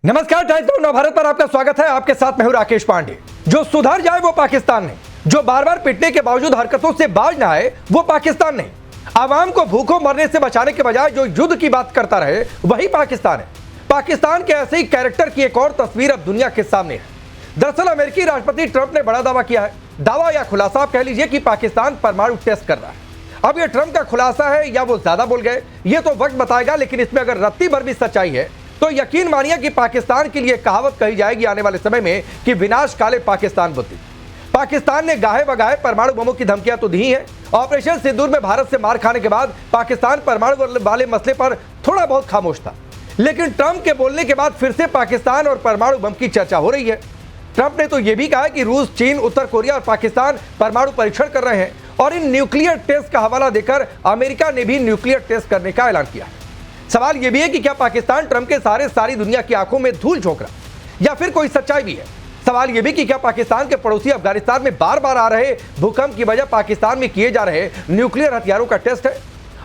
नमस्कार, times of Navbharat पर आपका स्वागत है। आपके साथ मैं हूं राकेश पांडे। जो सुधर जाए वो पाकिस्तान नहीं, जो बार बार पिटने के बावजूद हरकतों से बाज ना आए वो पाकिस्तान नहीं, आवाम को भूखों मरने से बचाने के बजाय जो युद्ध की बात करता रहे वही पाकिस्तान है। पाकिस्तान के ऐसे ही कैरेक्टर की एक और तस्वीर अब दुनिया के सामने है। दरअसल अमेरिकी राष्ट्रपति ट्रंप ने बड़ा दावा किया है, दावा या खुलासा आप कह लीजिए कि पाकिस्तान परमाणु टेस्ट कर रहा है। अब ये ट्रंप का खुलासा है या वो ज्यादा बोल गए ये तो वक्त बताएगा, लेकिन इसमें अगर रत्ती भर भी सच्चाई है तो यकीन मानिए कि पाकिस्तान के लिए कहावत कही जाएगी आने वाले समय में कि विनाश काले पाकिस्तान बुद्धि। पाकिस्तान ने गाहे बगाहे परमाणु बमों की धमकियां तो दी हैं। ऑपरेशन सिंदूर में भारत से मार खाने के बाद पाकिस्तान परमाणु वाले मसले पर थोड़ा बहुत खामोश था, लेकिन ट्रंप के बोलने के बाद फिर से पाकिस्तान और परमाणु बम की चर्चा हो रही है। ट्रंप ने तो यह भी कहा कि रूस, चीन, उत्तर कोरिया और पाकिस्तान परमाणु परीक्षण कर रहे हैं और इन न्यूक्लियर टेस्ट का हवाला देकर अमेरिका ने भी न्यूक्लियर टेस्ट करने का ऐलान किया। सवाल यह भी है कि क्या पाकिस्तान ट्रंप के सहारे सारी दुनिया की आंखों में धूल झोंक रहा या फिर कोई सच्चाई भी है। सवाल यह भी कि क्या पाकिस्तान के पड़ोसी अफगानिस्तान में बार बार आ रहे भूकंप की वजह पाकिस्तान में किए जा रहे न्यूक्लियर हथियारों का टेस्ट है।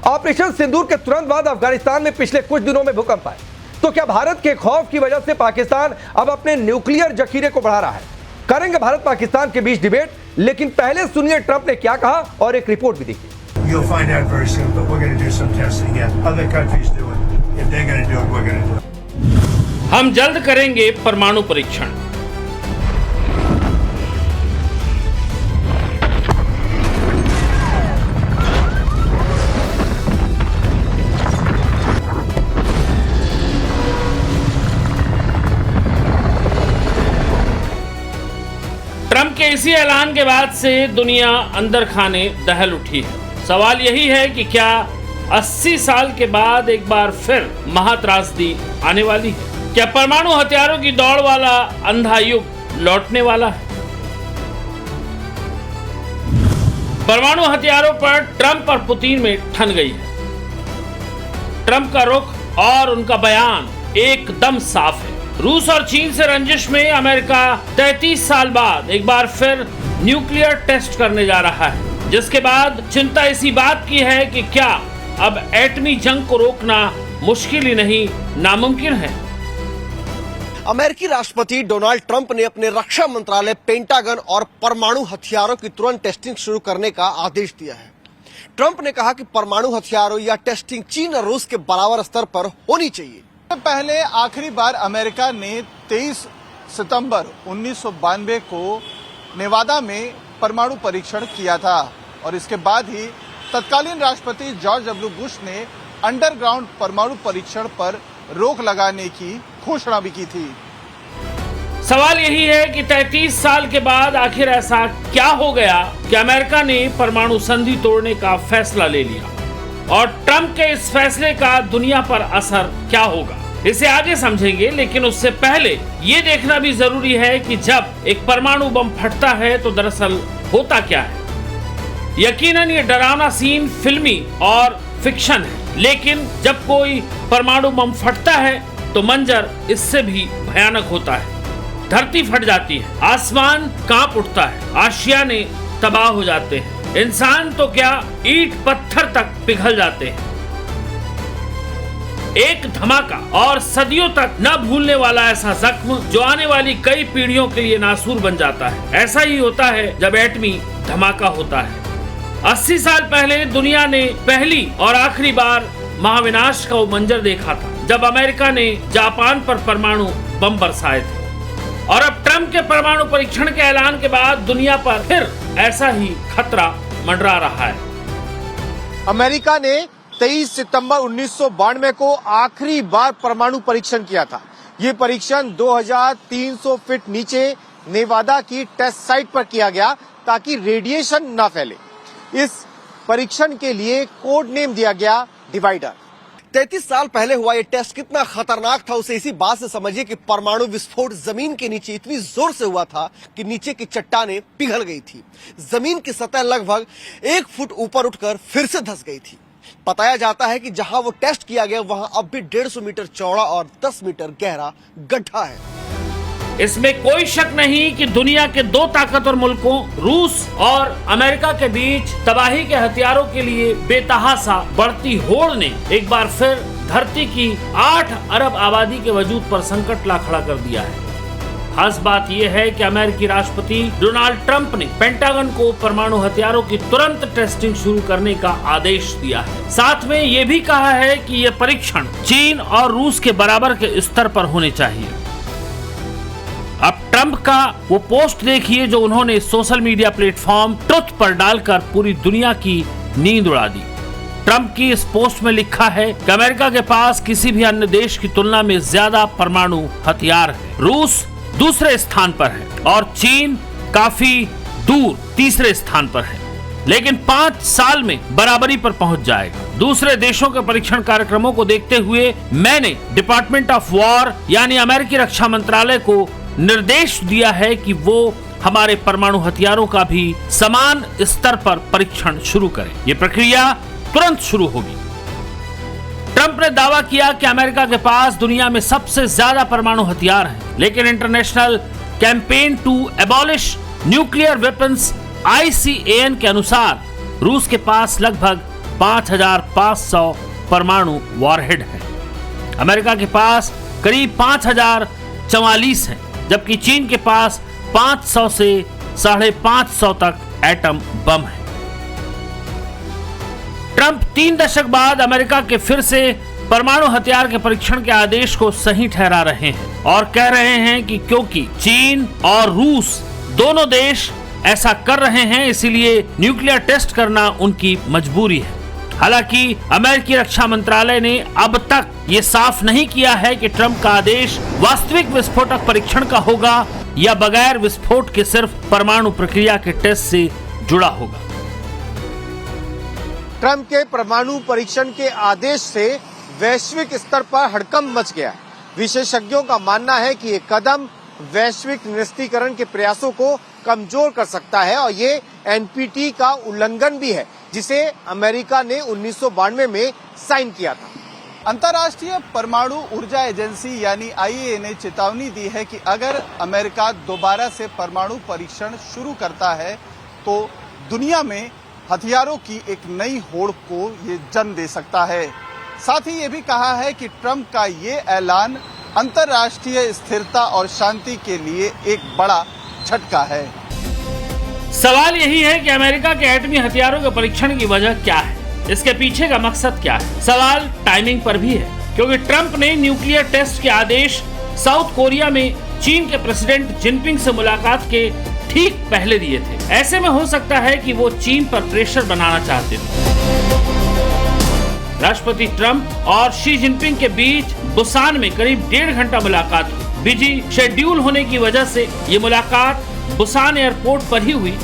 ऑपरेशन सिंदूर के तुरंत बाद अफगानिस्तान में पिछले कुछ दिनों में भूकंप आए, तो क्या भारत के खौफ की वजह से पाकिस्तान अब अपने न्यूक्लियर जखीरे को बढ़ा रहा है? करेंगे भारत पाकिस्तान के बीच डिबेट, लेकिन पहले सुनिए ट्रंप ने क्या कहा और एक रिपोर्ट भी देखिए। You'll find out very soon, but we're going to do some testing. Yeah, other countries do it. If they're going to do it, we're going to do it. हम जल्द करेंगे परमाणु परीक्षण। ट्रंप के इसी ऐलान के बाद से दुनिया अंदर खाने दहल उठी है। सवाल यही है कि क्या 80 साल के बाद एक बार फिर महात्रासदी आने वाली है? क्या परमाणु हथियारों की दौड़ वाला अंधा युग लौटने वाला है? परमाणु हथियारों पर ट्रंप और पुतिन में ठन गई है। ट्रंप का रुख और उनका बयान एकदम साफ है। रूस और चीन से रंजिश में अमेरिका 33 साल बाद एक बार फिर न्यूक्लियर टेस्ट करने जा रहा है, जिसके बाद चिंता इसी बात की है कि क्या अब एटमी जंग को रोकना मुश्किल ही नहीं नामुमकिन है। अमेरिकी राष्ट्रपति डोनाल्ड ट्रंप ने अपने रक्षा मंत्रालय, पेंटागन और परमाणु हथियारों की तुरंत टेस्टिंग शुरू करने का आदेश दिया है। ट्रंप ने कहा कि परमाणु हथियारों या टेस्टिंग चीन और रूस के बराबर स्तर पर होनी चाहिए। पहले आखिरी बार अमेरिका ने 23 सितंबर 1992 को नेवादा में परमाणु परीक्षण किया था और इसके बाद ही तत्कालीन राष्ट्रपति जॉर्ज डब्ल्यू बुश ने अंडरग्राउंड परमाणु परीक्षण पर रोक लगाने की घोषणा भी की थी। सवाल यही है कि 33 साल के बाद आखिर ऐसा क्या हो गया कि अमेरिका ने परमाणु संधि तोड़ने का फैसला ले लिया और ट्रंप के इस फैसले का दुनिया पर असर क्या होगा, इसे आगे समझेंगे। लेकिन उससे पहले ये देखना भी जरूरी है कि जब एक परमाणु बम फटता है तो दरअसल होता क्या है। यकीनन ये डरावना सीन फिल्मी और फिक्शन है, लेकिन जब कोई परमाणु बम फटता है तो मंजर इससे भी भयानक होता है। धरती फट जाती है, आसमान कांप उठता है, आशियाने तबाह हो जाते हैं, इंसान तो क्या ईंट पत्थर तक पिघल जाते हैं। एक धमाका और सदियों तक न भूलने वाला ऐसा जख्म जो आने वाली कई पीढ़ियों के लिए नासूर बन जाता है। ऐसा ही होता है जब एटमी धमाका होता है। 80 साल पहले दुनिया ने पहली और आखिरी बार महाविनाश का वो मंजर देखा था जब अमेरिका ने जापान पर परमाणु बम बरसाए थे, और अब ट्रंप के परमाणु परीक्षण के ऐलान के बाद दुनिया पर फिर ऐसा ही खतरा मंडरा रहा है। अमेरिका ने 23 सितंबर 1992 को आखिरी बार परमाणु परीक्षण किया था। ये परीक्षण 2300 फीट नीचे नेवादा की टेस्ट साइट पर किया गया ताकि रेडिएशन न फैले। इस परीक्षण के लिए कोड नेम दिया गया डिवाइडर। 33 साल पहले हुआ ये टेस्ट कितना खतरनाक था उसे इसी बात से समझिए कि परमाणु विस्फोट जमीन के नीचे इतनी जोर से हुआ था कि नीचे की चट्टानें पिघल गई थी। जमीन की सतह लगभग 1 फुट ऊपर उठकर फिर से धंस गई थी। बताया जाता है कि जहां वो टेस्ट किया गया वहां अब भी 150 मीटर चौड़ा और 10 मीटर गहरा गड्ढा है। इसमें कोई शक नहीं कि दुनिया के दो ताकतवर मुल्कों रूस और अमेरिका के बीच तबाही के हथियारों के लिए बेतहासा बढ़ती होड़ ने एक बार फिर धरती की 8 अरब आबादी के वजूद पर संकट ला खड़ा कर दिया है। खास बात यह है कि अमेरिकी राष्ट्रपति डोनाल्ड ट्रंप ने पेंटागन को परमाणु हथियारों की तुरंत टेस्टिंग शुरू करने का आदेश दिया है। साथ में ये भी कहा है कि यह परीक्षण चीन और रूस के बराबर के स्तर पर होने चाहिए। अब ट्रंप का वो पोस्ट देखिए जो उन्होंने सोशल मीडिया प्लेटफॉर्म ट्रुथ पर डालकर पूरी दुनिया की नींद उड़ा दी। ट्रंप की इस पोस्ट में लिखा है कि अमेरिका के पास किसी भी अन्य देश की तुलना में ज्यादा परमाणु हथियार है। रूस दूसरे स्थान पर है और चीन काफी दूर तीसरे स्थान पर है, लेकिन 5 साल में बराबरी पर पहुंच जाएगा। दूसरे देशों के परीक्षण कार्यक्रमों को देखते हुए मैंने डिपार्टमेंट ऑफ वॉर यानी अमेरिकी रक्षा मंत्रालय को निर्देश दिया है कि वो हमारे परमाणु हथियारों का भी समान स्तर पर परीक्षण शुरू करें। ये प्रक्रिया तुरंत शुरू होगी। ट्रंप ने दावा किया कि अमेरिका के पास दुनिया में सबसे ज्यादा परमाणु हथियार हैं, लेकिन international campaign to abolish nuclear weapons ICAN के अनुसार रूस के पास लगभग 5,500 परमाणु वॉरहेड हैं। अमेरिका के पास करीब 5,044 हैं, जबकि चीन के पास 500 से 550 तक एटम बम है। ट्रंप 3 दशक बाद अमेरिका के फिर से परमाणु हथियार के परीक्षण के आदेश को सही ठहरा रहे हैं और कह रहे हैं कि क्योंकि चीन और रूस दोनों देश ऐसा कर रहे हैं, इसीलिए न्यूक्लियर टेस्ट करना उनकी मजबूरी है। हालांकि अमेरिकी रक्षा मंत्रालय ने अब तक ये साफ नहीं किया है कि ट्रंप का आदेश वास्तविक विस्फोटक परीक्षण का होगा या बगैर विस्फोट के सिर्फ परमाणु प्रक्रिया के टेस्ट से जुड़ा होगा। ट्रंप के परमाणु परीक्षण के आदेश से वैश्विक स्तर पर हड़कंप मच गया। विशेषज्ञों का मानना है कि ये कदम वैश्विक निरस्त्रीकरण के प्रयासों को कमजोर कर सकता है और ये NPT का उल्लंघन भी है, जिसे अमेरिका ने 1992 में साइन किया था। अंतर्राष्ट्रीय परमाणु ऊर्जा एजेंसी यानी IAEA ने चेतावनी दी है कि अगर अमेरिका दोबारा से परमाणु परीक्षण शुरू करता है तो दुनिया में हथियारों की एक नई होड़ को ये जन्म दे सकता है। साथ ही ये भी कहा है कि ट्रंप का ये ऐलान अंतर्राष्ट्रीय स्थिरता और शांति के लिए एक बड़ा झटका है। सवाल यही है कि अमेरिका के एटमी हथियारों के परीक्षण की वजह क्या है, इसके पीछे का मकसद क्या है। सवाल टाइमिंग पर भी है, क्योंकि ट्रंप ने न्यूक्लियर टेस्ट के आदेश साउथ कोरिया में चीन के प्रेसिडेंट जिनपिंग से मुलाकात के ठीक पहले दिए थे। ऐसे में हो सकता है कि वो चीन पर प्रेशर बनाना चाहते थे। राष्ट्रपति ट्रंप और शी जिनपिंग के बीच बुसान में करीब 1.5 घंटा मुलाकात हुई। बिजी शेड्यूल होने की वजह से ये मुलाकात बुसान एयरपोर्ट पर ही हुई।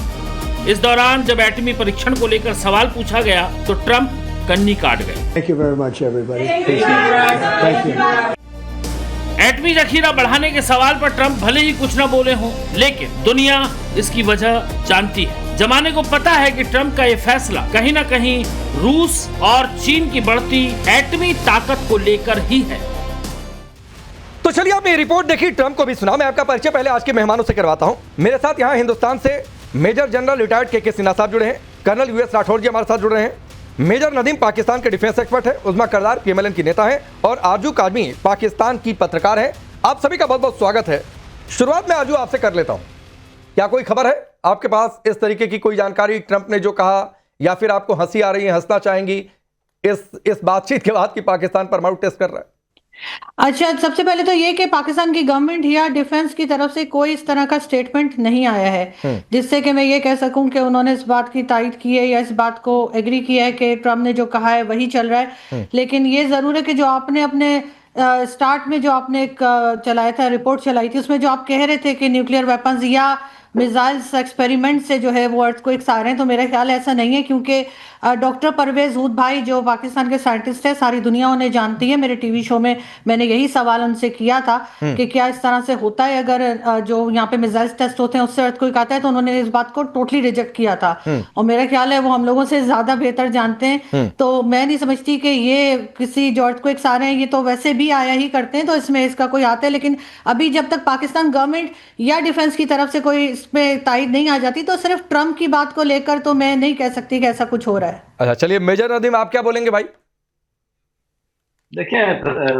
इस दौरान जब एटमी परीक्षण को लेकर सवाल पूछा गया तो ट्रंप कन्नी काट गए। Thank you very much, everybody. Thank you. एटमी जखीरा बढ़ाने के सवाल पर ट्रंप भले ही कुछ न बोले हों, लेकिन दुनिया इसकी वजह जानती है। जमाने को पता है कि ट्रंप का ये फैसला कहीं न कहीं रूस और चीन की बढ़ती एटमी ताकत को लेकर ही है। तो चलिए आपने ये रिपोर्ट देखी, ट्रंप को भी सुना। मैं आपका परिचय पहले आज के मेहमानों से करवाता हूं। मेरे साथ यहाँ हिंदुस्तान से मेजर जनरल रिटायर्ड के सिन्हा साहब जुड़े हैं, कर्नल US राठौर जी हमारे साथ जुड़ रहे हैं, मेजर नदीम पाकिस्तान के डिफेंस एक्सपर्ट है, उस्मा करदार PMLN की नेता है और आरजू काजमी पाकिस्तान की पत्रकार है। आप सभी का बहुत बहुत स्वागत है। शुरुआत में आरजू आपसे कर लेता हूं, क्या कोई खबर है आपके पास इस तरीके की, कोई जानकारी ट्रंप ने जो कहा, या फिर आपको हंसी आ रही है, हंसना चाहेंगी इस बातचीत के बाद कि पाकिस्तान परमाणु टेस्ट कर रहा है? अच्छा, सबसे पहले तो ये कि पाकिस्तान की गवर्नमेंट या डिफेंस की तरफ से कोई इस तरह का स्टेटमेंट नहीं आया है जिससे कि मैं ये कह सकूं कि उन्होंने इस बात की तायद की है या इस बात को एग्री किया है कि ट्रंप ने जो कहा है वही चल रहा है। लेकिन ये जरूर है कि जो आपने अपने स्टार्ट में जो आपने एक चलाया था, रिपोर्ट चलाई थी, उसमें जो आप कह रहे थे कि न्यूक्लियर वेपन्स या मिसाइल्स एक्सपेरिमेंट से जो है वो अर्थक्वेक्स आ रहे हैं, तो मेरा ख्याल ऐसा नहीं है, क्योंकि डॉक्टर परवेज हूद भाई जो पाकिस्तान के साइंटिस्ट है, सारी दुनिया उन्हें जानती है। मेरे टीवी शो में मैंने यही सवाल उनसे किया था कि क्या इस तरह से होता है, अगर जो यहाँ पे मिसाइल्स टेस्ट होते हैं उससे अर्थक्वेक आता है, तो उन्होंने इस बात को टोटली रिजेक्ट किया था और मेरा ख्याल है वो हम लोगों से ज्यादा बेहतर जानते हैं। तो मैं नहीं समझती कि ये किसी जो अर्थक्वेक्स आ रहे हैं, ये तो वैसे भी आया ही करते हैं, तो इसमें इसका कोई आता है। लेकिन अभी जब तक पाकिस्तान गवर्नमेंट या डिफेंस की तरफ से कोई इसमें तायद नहीं आ जाती, तो सिर्फ ट्रंप की बात को लेकर तो मैं नहीं कह सकती कि ऐसा कुछ हो रहा है। अच्छा, चलिए मेजर नदीम आप क्या बोलेंगे भाई? देखिए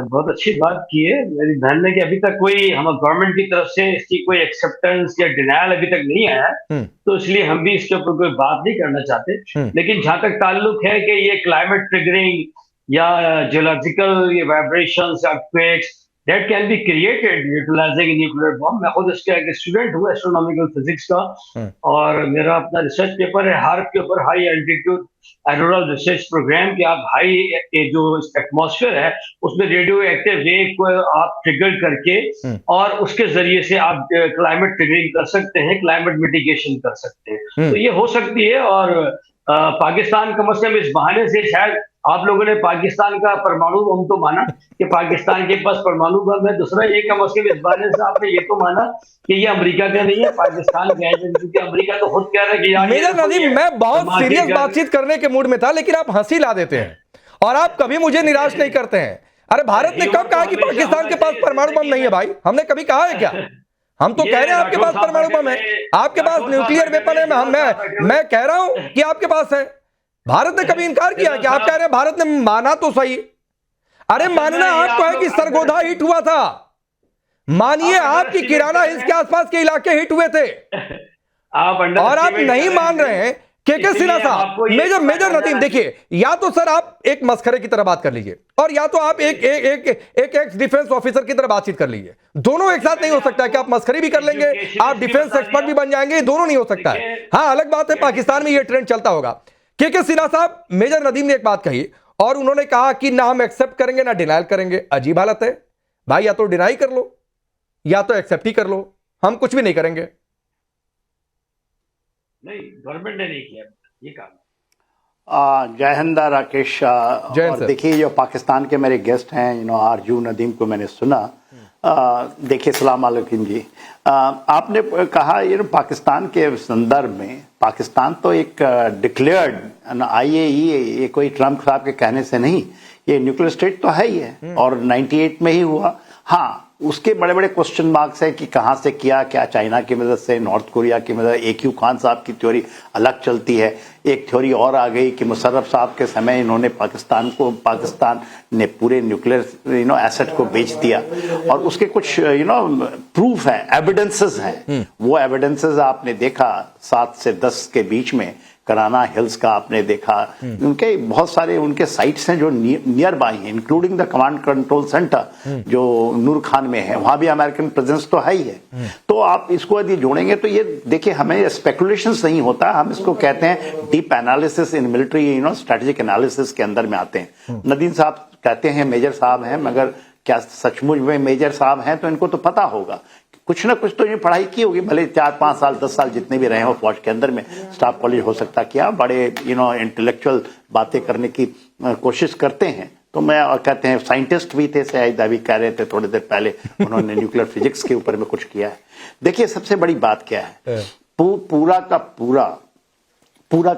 बहुत अच्छी बात की है मेरी बहन ने कि अभी तक कोई हम गवर्नमेंट की तरफ से इसकी कोई एक्सेप्टेंस या डिनायल अभी तक नहीं आया है, तो इसलिए हम भी इसके ऊपर कोई बात नहीं करना चाहते। लेकिन जहां तक ताल्लुक है कि ये क्लाइमेट ट्रिगरिंग या जियोलॉजिकल ये vibrations earthquakes that can be created utilising nuclear bomb. मैं खुद इसका एक स्टूडेंट हूँ एस्ट्रोनॉमिकल फिजिक्स का, और मेरा अपना रिसर्च पेपर है हार्प के ऊपर, हाई एल्टीट्यूड एरोनॉल रिसर्च प्रोग्राम, कि आप हाई जो एटमॉस्फेयर है उसमें रेडियो एक्टिव वेव को आप ट्रिगर करके और उसके जरिए से आप क्लाइमेट ट्रिगरिंग कर सकते हैं, क्लाइमेट मिटिगेशन कर सकते हैं। तो ये हो सकती है। और पाकिस्तान कम से कम इस बहाने से, शायद आप लोगों ने पाकिस्तान का परमाणु बम तो माना कि पाकिस्तान के पास परमाणु बम है, दूसरा ये कम से कम इस बहाने से आपने ये तो माना कि ये अमेरिका का नहीं है, पाकिस्तान का है, क्योंकि अमेरिका तो खुद कह रहा है कि यार मेजर नदीम, मैं बहुत सीरियस बातचीत करने के मूड में था, लेकिन आप हंसी ला देते हैं और आप कभी मुझे निराश नहीं करते हैं। अरे भारत ने कब कहा कि पाकिस्तान के पास परमाणु बम नहीं है भाई? हमने कभी कहा है क्या? हम तो कह रहे हैं आपके पास परमाणु बम है, आपके पास न्यूक्लियर वेपन है। मैं कह रहा हूं कि आपके पास है। भारत ने कभी इनकार किया कि आप कह रहे हैं भारत ने माना तो सही। अरे मानना आपको है कि सरगोधा हिट हुआ था, मानिए आपकी किराना हिल्स के आसपास के इलाके हिट हुए थे, और आप नहीं मान रहे हैं। के सिन्हा साहब, मेजर नदीम, देखिए, या तो सर आप एक मस्खरे की तरह बात कर लीजिए, और या तो आप एक एक्स डिफेंस ऑफिसर की तरह बातचीत कर लीजिए। दोनों एक साथ नहीं हो सकता है कि आप मस्खरी भी कर लेंगे, आप डिफेंस एक्सपर्ट भी बन जाएंगे, दोनों नहीं हो सकता है। हाँ, अलग बात है पाकिस्तान में ये ट्रेंड चलता होगा। के सिन्हा साहब, मेजर नदीम ने एक बात कही और उन्होंने कहा कि ना हम एक्सेप्ट करेंगे ना डिनायल करेंगे। अजीब हालत है भाई, या तो डिनाई कर लो या तो एक्सेप्ट ही कर लो, हम कुछ भी नहीं करेंगे। नहीं, गवर्नमेंट ने नहीं किया ये काम। जय हिंद राकेश। और देखिए, जो पाकिस्तान के मेरे गेस्ट हैं आरजू नदीम को मैंने सुना। देखिए, सलाम अलैकुम जी। आपने कहा पाकिस्तान के संदर्भ में, पाकिस्तान तो एक डिक्लेयर्ड IAEA, ये कोई ट्रम्प साहब के कहने से नहीं, ये न्यूक्लियर स्टेट तो है ही है, और 98 में ही हुआ। हाँ, उसके बड़े बड़े क्वेश्चन मार्क्स है कि कहाँ से किया, क्या चाइना की मदद से, नॉर्थ कोरिया की मदद। AQ खान साहब की थ्योरी अलग चलती है। एक थ्योरी और आ गई कि मुशर्रफ साहब के समय इन्होंने पाकिस्तान ने पूरे न्यूक्लियर एसेट को बेच दिया, और उसके कुछ प्रूफ है, एविडेंसेस हैं। वो एविडेंसेस आपने देखा 7 से 10 के बीच में कराना हिल्स का आपने देखा, उनके बहुत सारे उनके साइट्स हैं जो नियर बाई हैं, including the command control centre जो नूर खान में है, वहां भी अमेरिकन प्रेजेंस तो है ही है। तो आप इसको यदि जोड़ेंगे तो ये देखिए, हमें स्पेकुलेशंस नहीं होता, हम इसको कहते हैं deep analysis in military strategic analysis के अंदर में आते हैं। नदीम साहब कहते हैं मेजर साहब हैं, मगर क्या सचमुच में मेजर साहब हैं? तो इनको तो पता होगा, कुछ ना कुछ तो ये पढ़ाई की होगी, भले 4-5 साल 10 साल जितने भी रहे हो फौज के अंदर में, स्टाफ कॉलेज हो सकता, क्या बड़े इंटेलेक्चुअल बातें करने की कोशिश करते हैं। तो मैं, और कहते हैं साइंटिस्ट भी थे, शायद अभी कह रहे थे थोड़ी देर पहले, उन्होंने न्यूक्लियर फिजिक्स के ऊपर में कुछ किया है। देखिए, सबसे बड़ी बात क्या है, पूरा का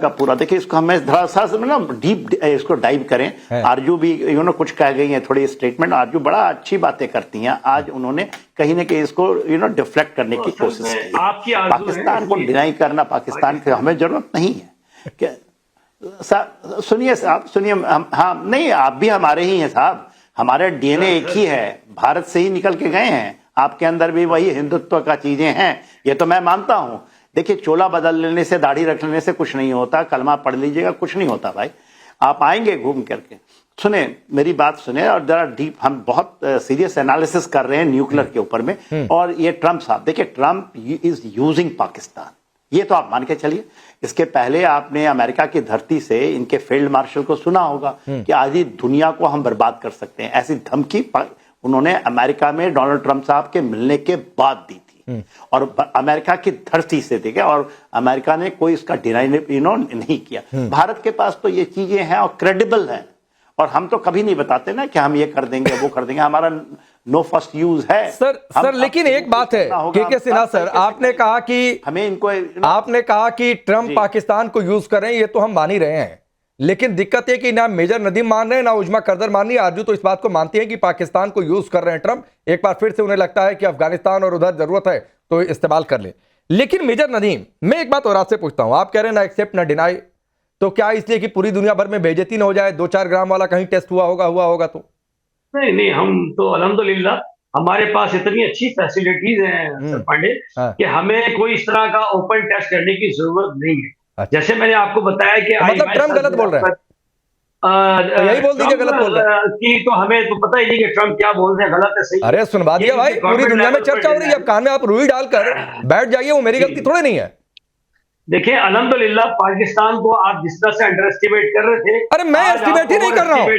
पूरा देखिए, इसको हमें सा ना डीप इसको डाइव करें। आरजू भी कुछ कह गई हैं, थोड़ी स्टेटमेंट, आरजू बड़ा अच्छी बातें करती हैं। आज उन्होंने कहीं ना कहीं इसको डिफ्लेक्ट करने की कोशिश की। पाकिस्तान को डिनाई करना, पाकिस्तान की हमें जरूरत नहीं है। क्या सुनिए साहब, सुनिए, हाँ नहीं, आप भी हमारे ही हैं साहब, हमारे DNA एक ही है, भारत से ही निकल के गए हैं। आपके अंदर भी वही हिंदुत्व का चीजें हैं, ये तो मैं मानता हूं। देखिए, चोला बदल लेने से, दाढ़ी रख लेने से कुछ नहीं होता, कलमा पढ़ लीजिएगा, कुछ नहीं होता भाई। आप आएंगे घूम करके, सुने मेरी बात सुने, और जरा डीप, हम बहुत सीरियस एनालिसिस कर रहे हैं न्यूक्लियर के ऊपर में। और ये ट्रम्प साहब, देखिए, ट्रम्प इज यूजिंग पाकिस्तान, ये तो आप मान के चलिए। इसके पहले आपने अमेरिका की धरती से इनके फील्ड मार्शल को सुना होगा कि आधी दुनिया को हम बर्बाद कर सकते हैं, ऐसी धमकी उन्होंने अमेरिका में डोनाल्ड ट्रम्प साहब के मिलने के बाद दी थी, और अमेरिका की धरती से देखे, और अमेरिका ने कोई इसका डिनाई नहीं किया। भारत के पास तो ये चीजें हैं और क्रेडिबल हैं, और हम तो कभी नहीं बताते ना कि हम ये कर देंगे वो कर देंगे, हमारा नो फर्स्ट यूज है सर। लेकिन एक बात है के सिन्हा सर, आपने कहा कि हमें इनको, आपने कहा कि ट्रम्प पाकिस्तान को यूज करें, ये तो हम मान ही रहे हैं, लेकिन दिक्कत है कि ना मेजर नदीम मान रहे हैं, ना उजमा करदर मान रही है। आरजू तो इस बात को मानती है कि पाकिस्तान को यूज कर रहे हैं ट्रम्प। एक बार फिर से उन्हें लगता है कि अफगानिस्तान और उधर जरूरत है तो इस्तेमाल कर ले। लेकिन मेजर नदीम, मैं एक बात और आपसे पूछता हूं, आप कह रहे हैं ना एक्सेप्ट ना डिनाई, तो क्या इसलिए कि पूरी दुनिया भर में बेइज्जती न हो जाए? 2-4 ग्राम वाला कहीं टेस्ट हुआ होगा तो नहीं नहीं, हम तो अल्हम्दुलिल्लाह हमारे पास इतनी अच्छी फैसिलिटीज हैं सर पांडे कि हमें कोई इस तरह का ओपन टेस्ट करने की जरूरत नहीं है। जैसे मैंने आपको बताया कि मतलब ट्रम्प गलत बोल रहे हैं, तो यही बोल दीजिए गलत बोल रहे हैं कि तो हमें तो पता ही नहीं कि ट्रम्प क्या बोल रहे हैं, गलत है सही। अरे सुनवा दिया भाई, पूरी दुनिया में चर्चा हो रही है, अब कान में आप रुई डालकर बैठ जाइए, वो मेरी गलती थोड़ी नहीं है। देखिए अल्हम्दुलिल्लाह पाकिस्तान को आप जिस तरह से अंडर एस्टिमेट कर रहे थे, अरे मैं एस्टिमेट ही नहीं कर रहा हूं,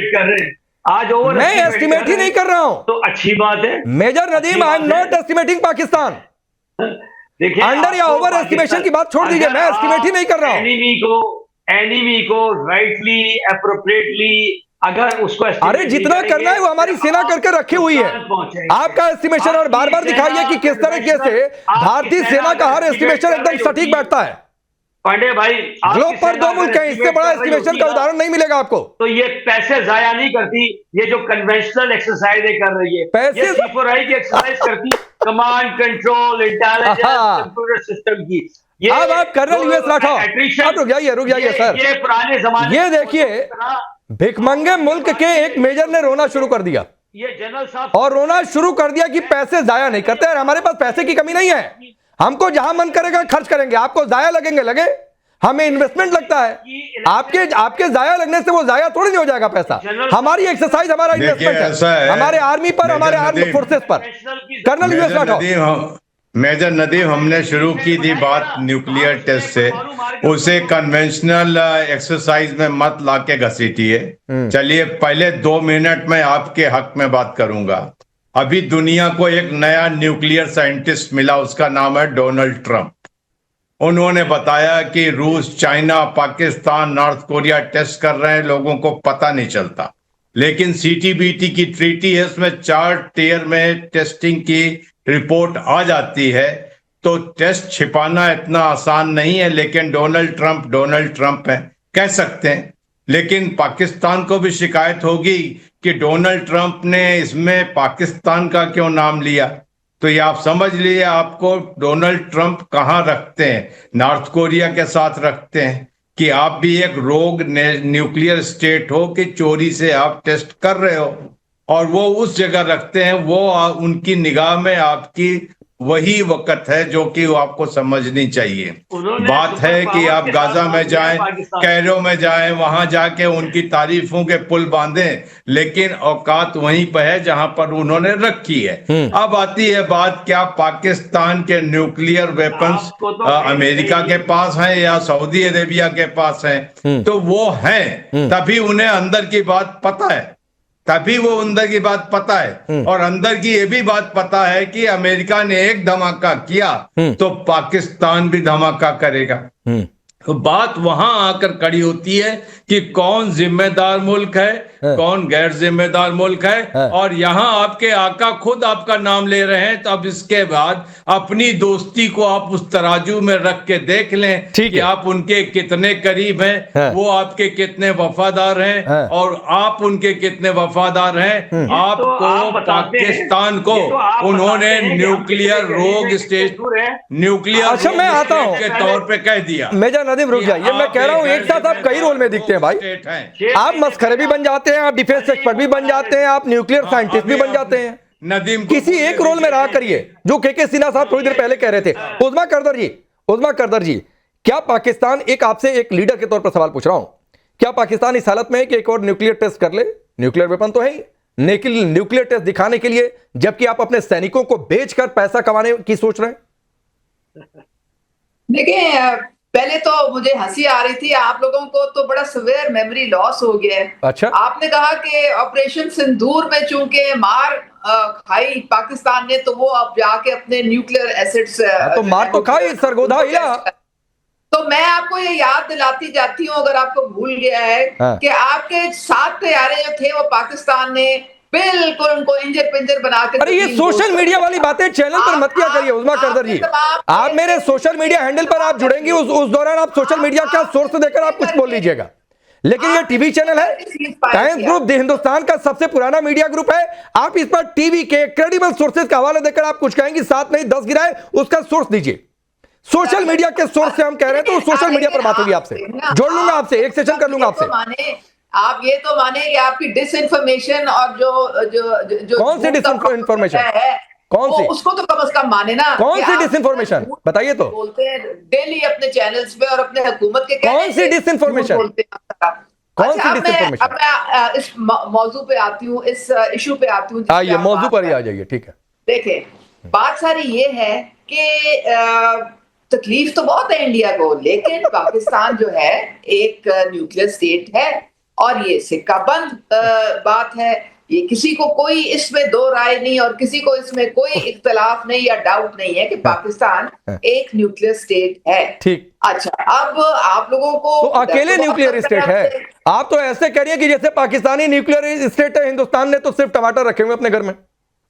आज ओवर मैं एस्टिमेट ही नहीं कर रहा हूं, तो अच्छी बात है major Nadeem, I am not estimating Pakistan. देखिए अंडर या ओवर एस्टिमेशन की बात छोड़ दीजिए, मैं एस्टिमेट ही नहीं कर रहा हूं। एनिमी को राइटली अप्रोप्रिएटली अगर उसको अरे जितना करना है वो हमारी सेना करके रखी हुई है, आपका एस्टिमेशन और बार बार दिखाइए कि किस तरीके से भारतीय सेना का हर एस्टिमेशन एकदम सटीक बैठता है। पांडे भाई ग्लोब पर 2 मुल्क हैं, इससे बड़ा एस्टिमेशन का उदाहरण नहीं मिलेगा आपको। तो ये पैसे जाया नहीं करती, ये जो कन्वेंशनल एक्सरसाइज कर रही है, पैसे ये C4I की एक्सरसाइज करती, command control intelligence computer system की। अब आप कर्नल यूएस राठौर, अब रुक जाइए सर, ये पुराने जमाने, ये देखिए भिखमंगे मुल्क के एक मेजर ने रोना शुरू कर दिया, ये जनरल साहब और रोना शुरू कर दिया कि पैसे जाया नहीं करते, और हमारे पास पैसे की कमी नहीं है, हमको जहां मन करेगा खर्च करेंगे, आपको जाया लगेंगे लगे, हमें इन्वेस्टमेंट लगता है, आपके जाया लगने से वो जाया थोड़ी नहीं हो जाएगा पैसा, हमारी एक्सरसाइज हमारा इन्वेस्टमेंट है, हमारे आर्मी पर, हमारे आर्मी फोर्सेस पर। Colonel US Rathore, major Nadeem, हमने शुरू की थी बात न्यूक्लियर टेस्ट से, उसे कन्वेंशनल एक्सरसाइज में मत लाके घसीटिए। चलिए पहले 2 मिनट में आपके हक में बात करूंगा। अभी दुनिया को एक नया न्यूक्लियर साइंटिस्ट मिला, उसका नाम है डोनाल्ड ट्रंप। उन्होंने बताया कि रूस, China, Pakistan, North Korea test कर रहे हैं, लोगों को पता नहीं चलता, लेकिन CTBT की ट्रीटी है, उसमें 4 टियर में टेस्टिंग की रिपोर्ट आ जाती है, तो टेस्ट छिपाना इतना आसान नहीं है। लेकिन डोनाल्ड ट्रंप है, कह सकते हैं, लेकिन पाकिस्तान को भी शिकायत होगी कि डोनाल्ड ट्रंप ने इसमें पाकिस्तान का क्यों नाम लिया। तो ये आप समझ लीजिए, आपको डोनाल्ड ट्रंप कहां रखते हैं, नॉर्थ कोरिया के साथ रखते हैं कि आप भी एक रोग न्यूक्लियर स्टेट हो कि चोरी से आप टेस्ट कर रहे हो, और वो उस जगह रखते हैं, वो उनकी निगाह में आपकी वही वक्त है जो कि वो आपको समझनी चाहिए। बात है कि आप गाजा में जाएं, कैरो में जाएं, वहां जाके उनकी तारीफों के पुल बांधें, लेकिन औकात वहीं पर है जहां पर उन्होंने रखी है। अब आती है बात, क्या पाकिस्तान के न्यूक्लियर वेपन्स अमेरिका के पास हैं या सऊदी अरेबिया के पास हैं? तो वो हैं, तभी उन्हें अंदर की बात पता है, तभी वो अंदर की बात पता है। और अंदर की ये भी बात पता है कि अमेरिका ने एक धमाका किया तो पाकिस्तान भी धमाका करेगा। तो बात वहां आकर खड़ी होती है कि कौन जिम्मेदार मुल्क है, कौन गैर जिम्मेदार मुल्क है। और यहां आपके आका खुद आपका नाम ले रहे हैं, तो अब इसके बाद अपनी दोस्ती को आप उस तराजू में रख के देख लें कि आप उनके कितने करीब हैं, वो आपके कितने वफादार हैं और आप उनके कितने वफादार हैं। आपको पाकिस्तान को उन्होंने न्यूक्लियर रोग स्टेट, न्यूक्लियर मैं आता हूं के तौर पे कह दिया। मेजर नदीम रुक जाइए, मैं कह रहा हूं एक साथ आप कई रोल में दिखते हैं भाई, आप मस्खरे भी बन जाते हैं, आप डिफेंस एक्सपर्ट भी बन जाते हैं, आप न्यूक्लियर साइंटिस्ट भी बन जाते हैं। नदीम किसी एक रोल में रहा करिए, जो के सिन्हा साहब थोड़ी देर पहले कह रहे थे। उस्मा करदर जी, क्या पाकिस्तान, एक आपसे एक लीडर के तौर पर सवाल पूछ रहा हूं, क्या पाकिस्तान इस हालत में है कि एक और न्यूक्लियर टेस्ट कर ले? न्यूक्लियर वेपन तो है ही, न्यूक्लियर टेस्ट दिखाने के लिए, जबकि आप अपने सैनिकों को बेचकर पैसा कमाने की सोच रहे हैं? देखिए, पहले तो मुझे हंसी आ रही थी, आप लोगों को तो बड़ा सवेयर मेमोरी लॉस हो गया है। अच्छा, आपने कहा कि ऑपरेशन सिंदूर में चूंकि मार खाई पाकिस्तान ने, तो वो अब जाके अपने न्यूक्लियर एसिड्स तो मार तो खाई, सरगोधा हिला। तो मैं आपको ये याद दिलाती जाती हूँ, अगर आपको भूल गया है, कि आपके 7 तैयारे जो थे वो पाकिस्तान ने बिल्कुल उनको इंजर पिंजर बना के। अरे ये सोशल मीडिया वाली बातें चैनल पर मत किया करिए उस्मा करदर जी। आप मेरे सोशल मीडिया हैंडल पर आप जुड़ेंगी, उस दौरान आप सोशल मीडिया का सोर्स देकर आप कुछ बोल लीजिएगा, लेकिन ये टीवी चैनल है, टाइम्स ग्रुप हिंदुस्तान का सबसे पुराना मीडिया ग्रुप है। आप इस पर टीवी के क्रेडिबल सोर्सेज का हवाला देकर आप कुछ कहेंगे, 7 नहीं 10 गिराए, उसका सोर्स दीजिए। सोशल मीडिया के सोर्स से हम कह रहे हैं, तो सोशल मीडिया पर बात होगी आपसे, जोड़ लूंगा आपसे, एक सेशन कर लूंगा आपसे। आप ये तो माने कि आपकी डिसइंफॉर्मेशन और जो कौन सी डिसइंफॉर्मेशन है कौन सी, उसको तो कम से कम माने ना। कौन सी डिसइंफॉर्मेशन बताइए तो। बोलते हैं डेली अपने चैनल्स पे और अपने हुकूमत के कौन सी डिसइंफॉर्मेशन, कौन सी डिसइंफॉर्मेशन। अब मैं इस मौजू पे आती हूँ, इस इशू पे आती हूँ। आइए मौजू पर ही आ जाइए, ठीक है। देखिए बात सारी ये है कि तकलीफ तो बहुत है इंडिया को, लेकिन पाकिस्तान जो है एक न्यूक्लियर स्टेट है और ये सिक्का बंद बात है। ये किसी को कोई इसमें दो राय नहीं और किसी को इसमें कोई इख्तलाफ नहीं या डाउट नहीं है कि पाकिस्तान एक न्यूक्लियर स्टेट है। ठीक। अच्छा, अब आप लोगों को तो अकेले न्यूक्लियर स्टेट है। आप तो ऐसे करिए कि जैसे पाकिस्तानी न्यूक्लियर स्टेट है, हिंदुस्तान ने तो सिर्फ टमाटर रखे हुए अपने घर में,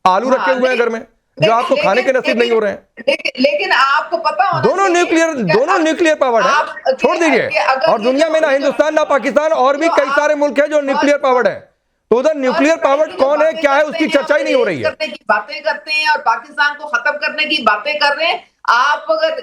आलू रखे हुए हैं घर में, जो आपको खाने के नसीब नहीं हो रहे हैं। लेकिन आपको पता होना दोनों न्यूक्लियर पावर्ड है, छोड़ दीजिए। और दुनिया में ना हिंदुस्तान ना पाकिस्तान, और भी कई सारे मुल्क है जो न्यूक्लियर पावर्ड है। तो उधर न्यूक्लियर पावर्ड कौन है, क्या है, उसकी चर्चा ही नहीं हो रही है। करने की बातें करते हैं और पाकिस्तान को खत्म करने की बातें कर रहे हैं। आप अगर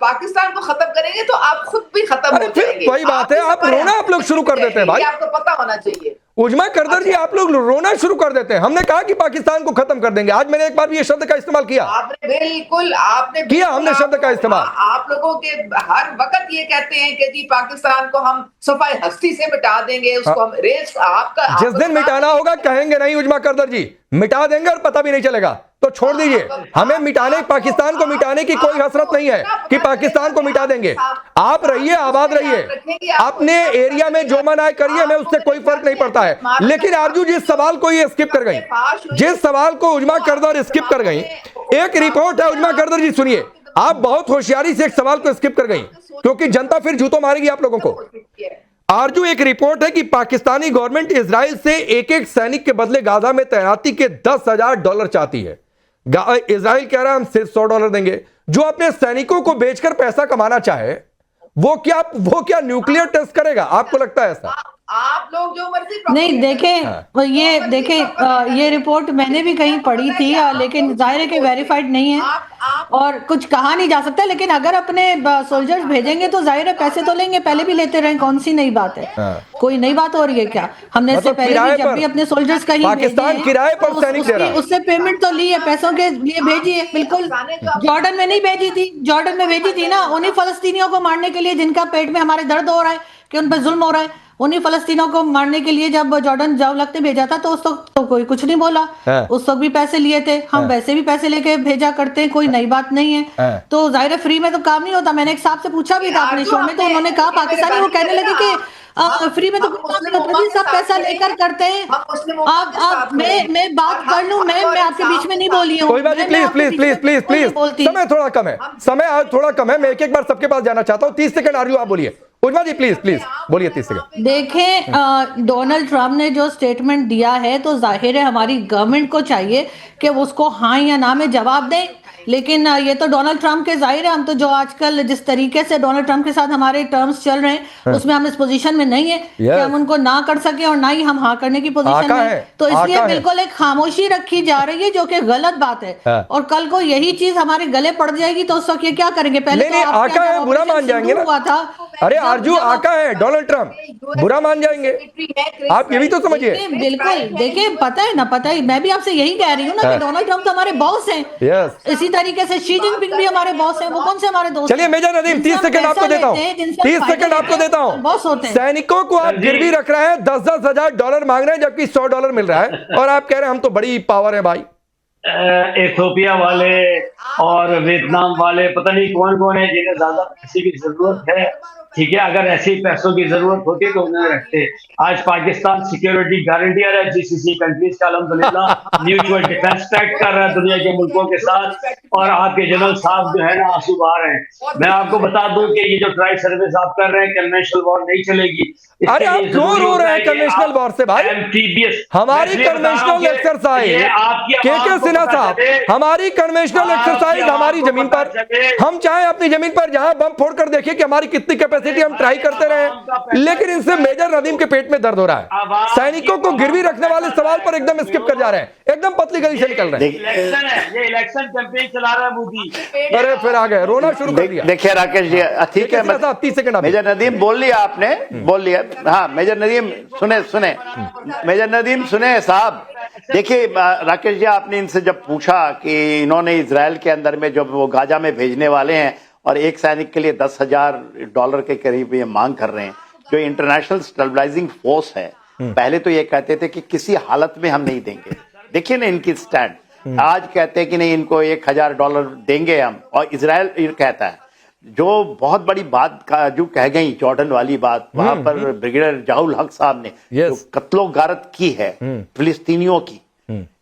पाकिस्तान को खत्म करेंगे तो आप खुद भी खत्म हो जाएंगे। वही बात है, आप रोना आप लोग शुरू कर देते हैं भाई, आपको पता होना चाहिए। उजमा करदर जी, आप लोग रोना शुरू कर देते हैं। हमने कहा कि पाकिस्तान को खत्म कर देंगे, आज मैंने एक बार भी ये शब्द का इस्तेमाल किया। आपने बिल्कुल किया, हमने शब्द का इस्तेमाल। आप लोगों के हर वक्त ये कहते हैं कि जी पाकिस्तान को हम सफाई हस्ती से मिटा देंगे, उसको हम रेस आपका जिस दिन मिटाना होगा कहेंगे नहीं उजमा करदर जी, मिटा देंगे और पता भी नहीं चलेगा। तो छोड़ दीजिए, हमें मिटाने, पाकिस्तान को मिटाने की कोई हसरत नहीं है कि पाकिस्तान को मिटा देंगे। आप रहिए, आबाद रहिए, अपने एरिया में जो मन आए करिए, हमें उससे कोई फर्क नहीं पड़ता है। लेकिन आरजू जिस सवाल को ये स्किप कर गई, जिस सवाल को उजमा करदर स्किप कर गई, एक रिपोर्ट है उजमा करदर जी, सुनिए, आप बहुत होशियारी से एक सवाल को स्किप कर गई क्योंकि जनता फिर जूतों मारेगी आप लोगों को। आरजू एक रिपोर्ट है कि पाकिस्तानी गवर्नमेंट इजराइल से एक एक सैनिक के बदले गाजा में तैनाती के $10,000 चाहती है। इजराइल कह रहा है हम सिर्फ $100 देंगे। जो अपने सैनिकों को बेचकर पैसा कमाना चाहे वो क्या न्यूक्लियर टेस्ट करेगा? आपको लगता है ऐसा? आप लोग जो मर्जी नहीं देखे ये रिपोर्ट मैंने भी कहीं पढ़ी थी, लेकिन जाहिर है कि वेरीफाइड नहीं है और कुछ कहा नहीं जा सकता। लेकिन अगर अपने सोल्जर्स भेजेंगे तो जाहिर है पैसे तो लेंगे, पहले भी लेते रहे, कौन सी नई बात है? कोई नई बात हो रही है क्या? हमने इससे पहले भी जब भी अपने सोल्जर्स कहीं पाकिस्तान किराए पर सैनिक दे रहा है, उससे पेमेंट तो ली है, पैसों के लिए भेजी है। बिल्कुल, जॉर्डन में नहीं भेजी थी, जॉर्डन में भेजी थी ना उन्हीं फलस्तीनियों को मारने के लिए जिनका पेट में हमारे दर्द हो रहा है कि उन पर जुल्म हो रहा है। उन्हीं फलस्तीनों को मारने के लिए जब जॉर्डन जाओ लगते भेजा था तो उस वक्त तो कोई कुछ नहीं बोला, उस वक्त भी पैसे लिए थे, हम वैसे भी पैसे लेके भेजा करते हैं, कोई नई बात नहीं है। तो जाहिर है फ्री में तो काम नहीं होता। मैंने एक साहब से पूछा भी था अपने शो में, तो उन्होंने कहा पाकिस्तानी, वो कहने लगे कि फ्री में तो काम नहीं होता जी, सब पैसा लेकर करते हैं। आप मैं बात कर लूं, मैं आपके बीच में नहीं बोली हूँ। कोई बात नहीं, प्लीज समय थोड़ा कम है, समय थोड़ा कम है, मैं एक बार सबके पास जाना चाहता हूँ। 30 सेकंड आरजू आप बोलिए, उजमा जी प्लीज बोलिए 30 सेकंड। देखें, डोनाल्ड ट्रंप ने जो स्टेटमेंट दिया है तो जाहिर है हमारी गवर्नमेंट को चाहिए कि उसको हाँ या ना में जवाब दें। लेकिन ये तो डोनाल्ड ट्रंप के, जाहिर है हम तो जो आजकल जिस तरीके से डोनाल्ड ट्रंप के साथ हमारे टर्म्स चल रहे हैं उसमें हम इस पोजीशन में नहीं है कि हम उनको ना कर सके और ना ही हम हाँ करने की पोजीशन में। तो इसलिए बिल्कुल एक खामोशी रखी जा रही है जो कि गलत बात है। और कल को यही चीज हमारे गले पड़ जाएगी तो उस वक्त ये क्या करेंगे? पहले तो आका है, बुरा मान जाएंगे ना। था अरे आरजू आका है डोनाल्ड ट्रंप, बुरा मान जाएंगे, आप ये भी तो समझिए। बिल्कुल, देखिए पता है ना, पता है, मैं भी आपसे यही कह रही हूँ ना कि डोनाल्ड ट्रंप तो हमारे बॉस हैं। इसी तरीके से शी जिनपिंग भी हमारे बॉस हैं। वो कौन से हमारे दोस्त? चलिए मेजर नदीम 30 सेकंड आपको देता हूँ, 30 सेकंड आपको देता हूँ। बॉस होते हैं। सैनिकों को आप गिरवी रख रहे हैं, $10,000 मांग रहे हैं जबकि $100 मिल रहा है, और आप कह रहे हैं हम तो बड़ी पावर है भाई। इथियोपिया वाले और वियतनाम वाले पता नहीं कौन कौन है जिन्हें ज्यादा पैसे की जरूरत है, ठीक है, अगर ऐसी पैसों की जरूरत होती तो उन्हें रखते। आज पाकिस्तान सिक्योरिटी गारंटियर है जीसीसी कंट्रीज का, अल्हम्दुलिल्लाह म्यूचुअल डिफेंस पैक्ट कर रहा है दुनिया के मुल्कों के साथ, और आपके जनरल साहब जो है ना आंसू बहा रहे हैं। मैं आपको बता दूं कि ये जो ट्राई सर्विस आप कर रहे हैं, कन्वेंशनल वॉर नहीं चलेगी। अरे आप क्यों रो रहे हैं कन्वेंशनल वॉर से भाई? एमटीबीएस हमारी कन्वेंशनल एक्सरसाइज के सिन्हा साहब, हमारी कन्वेंशनल एक्सरसाइज हमारी जमीन पर, हम चाहे अपनी जमीन पर जहां बम फोड़कर देखिए कि हमारी कितनी कैपेसिटी, हम ट्राई करते रहे, लेकिन इनसे मेजर नदीम के पेट में दर्द हो रहा है। सैनिकों को गिरवी रखने वाले सवाल पर एकदम स्किप कर जा रहे हैं, एकदम पतली गली से निकल रहे हैं। इलेक्शन है, ये इलेक्शन कैंपेन चला रहा है मोदी। अरे फिर आ गए, रोना शुरू कर दिया। देखिए राकेश जी, ठीक है, 30 सेकंड मेजर नदीम बोल लिया आपने, बोल लिया। हाँ मेजर नदीम सुने मेजर नदीम सुने साहब। देखिए राकेश जी, आपने इनसे जब पूछा कि इन्होंने इजराइल के अंदर में जब वो गाजा में भेजने वाले हैं और एक सैनिक के लिए $10,000 के करीब ये मांग कर रहे हैं, जो इंटरनेशनल स्टेबलाइजिंग फोर्स है, पहले तो ये कहते थे कि किसी हालत में हम नहीं देंगे। देखिए ना इनकी स्टैंड, आज कहते हैं कि नहीं इनको $1,000 देंगे हम, और इजराइल ये कहता है। जो बहुत बड़ी बात का जो कह गई जॉर्डन वाली बात, वहां पर ब्रिगेडियर जाहुल हक साहब ने जो कत्लो गारत की है फिलिस्तीनियों की,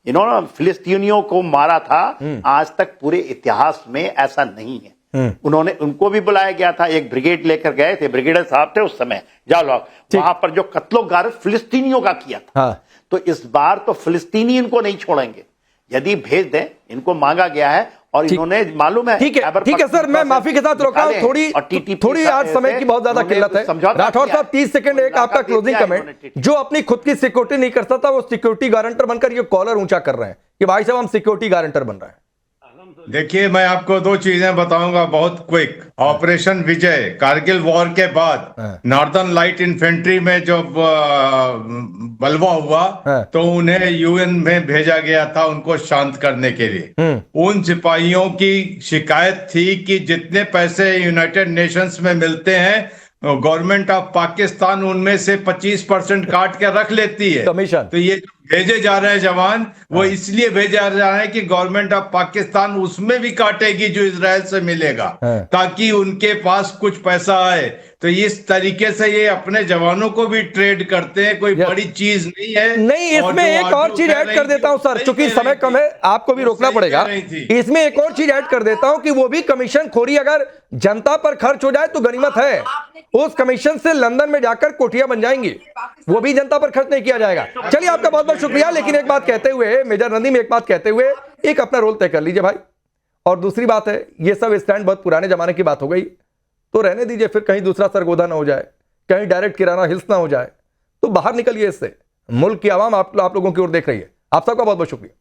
इन्होंने फिलिस्तीनियों को मारा था, आज तक पूरे इतिहास में ऐसा नहीं है। उन्होंने, उनको भी बुलाया गया था, एक ब्रिगेड लेकर गए थे, ब्रिगेडियर साहब थे उस समय जाहुल हक, वहां पर जो कत्लो गारत फिलिस्तीनियों का किया था। तो इस बार तो फिलिस्तीनी इनको नहीं छोड़ेंगे, यदि भेज दें, इनको मांगा गया है और इन्होंने मालूम है। ठीक है सर, मैं माफी के साथ रोका हूं, थोड़ी आज समय की बहुत ज्यादा किल्लत है। राठौर साहब 30 सेकंड एक आपका क्लोजिंग कमेंट। जो अपनी खुद की सिक्योरिटी नहीं कर सकता वो सिक्योरिटी गारंटर बनकर ये कॉलर ऊंचा कर रहे हैं कि भाई साहब हम सिक्योरिटी गारंटर बन रहे हैं। देखिए, मैं आपको दो चीजें बताऊंगा बहुत क्विक। ऑपरेशन विजय, कारगिल वॉर के बाद नॉर्दर्न लाइट इन्फेंट्री में जो बलवा हुआ तो उन्हें यूएन में भेजा गया था उनको शांत करने के लिए। उन सिपाहियों की शिकायत थी कि जितने पैसे यूनाइटेड नेशंस में मिलते हैं, गवर्नमेंट ऑफ पाकिस्तान उनमें से 25% काट के रख लेती है कमीशन। तो ये भेजे जा रहे हैं जवान, वो इसलिए भेजा जा रहा है कि गवर्नमेंट ऑफ पाकिस्तान उसमें भी काटेगी जो इजराइल से मिलेगा, ताकि उनके पास कुछ पैसा आए। तो इस तरीके से ये अपने जवानों को भी ट्रेड करते हैं, कोई बड़ी चीज नहीं है। नहीं, इसमें एक और चीज ऐड कर देता हूं सर, चूंकि समय कम है, आपको भी रोकना पड़ेगा। इसमें एक और चीज ऐड कर देता हूं कि वो भी कमीशन खोरी अगर जनता पर खर्च हो जाए तो गनीमत है। उस कमीशन से लंदन में जाकर कोठियां बन जाएंगी, वो भी जनता पर खर्च नहीं किया जाएगा। चलिए, आपका बहुत बहुत शुक्रिया। लेकिन एक बात कहते हुए, मेजर नदीम, एक बात कहते हुए एक अपना रोल तय कर लीजिए भाई। और दूसरी बात है, ये सब स्टैंड बहुत पुराने जमाने की बात हो गई, तो रहने दीजिए, फिर कहीं दूसरा सरगोधा ना हो जाए, कहीं डायरेक्ट किराना हिल्स ना हो जाए, तो बाहर निकलिए इससे। मुल्क की आवाम आप लोगों की ओर देख रही है। आप सबका बहुत बहुत शुक्रिया।